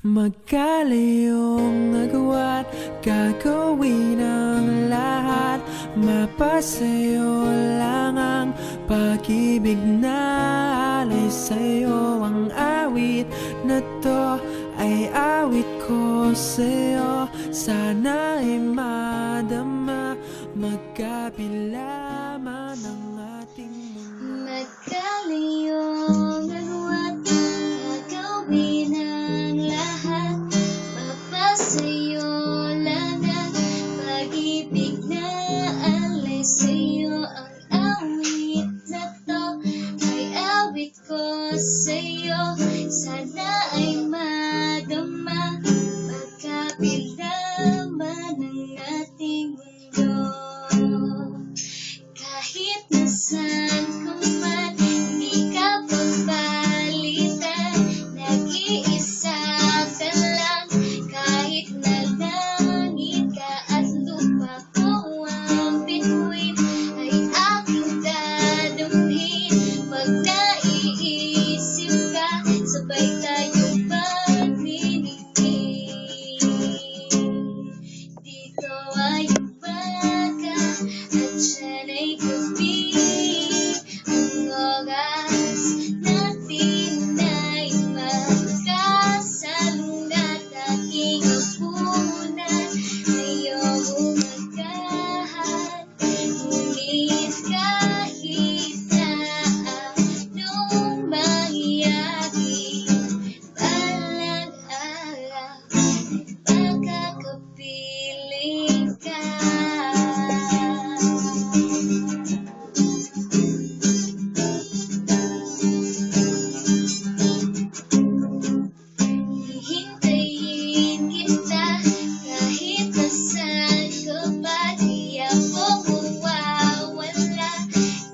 Magkalayong nagawa't gagawin ang lahat. Mapasayo lang ang pag-ibig na alay sa'yo. Ang awit na to ay awit ko sa'yo. Sana ay madama, magkapila man ang ating mundo. Magkalayong nagawa't gagawin ang lahat. Mapasayo lang ang pag-ibig na alay sa'yo. Ang awit na to ay awit ko sa'yo. Sana ay madama, magkapila man ang ating mundo. Kahit nasaan ka man, hindi ka pagpalitan. Nag-iisa ka lang, kahit na langit ka at lupa ko ang bituin, ay aking dadamhin. Pag naiisip ka, sabay tayong magniningning. Dito ay umaga at siyan ay gabi. Ang oras natin ay magkasalungat. Aking hapunan ngayong umagahan. Ngunit kahit na anong mangyari, balang araw ay makakapiling ka. Hihintayin kita kahit nasaan ka pa. Di ako mawawala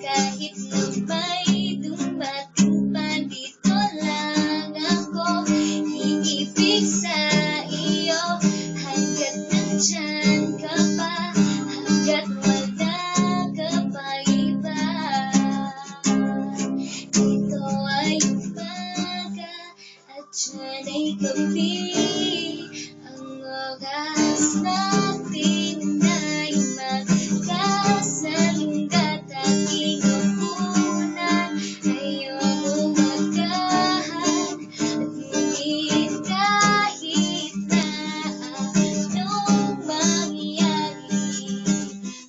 kahit na may dumating pa. Dito lang ako iibig sa iyo hanggat nandyan ka pa, hanggat wala ka pa iba. Dito ay umaga at siyan ay gabi. Ang oras natin ay magkasalungat. Aking hapunan ngayong umagahan. Ngunit kahit na anong mangyari,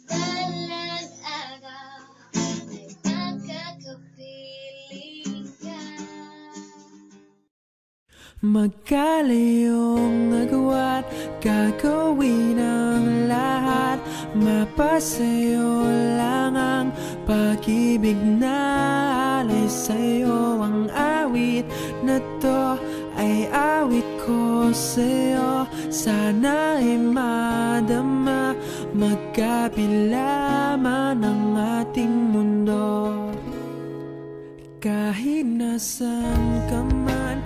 balang araw ay makakapiling ka. Magkalayong nagawa't gagawin ang lahat. Mapasayo lang ang pag-ibig na alay sa'yo. Ang awit na to ay awit ko sa'yo. Sana ay madama, magkapila man ang ating mundo. Kahit nasaan ka man,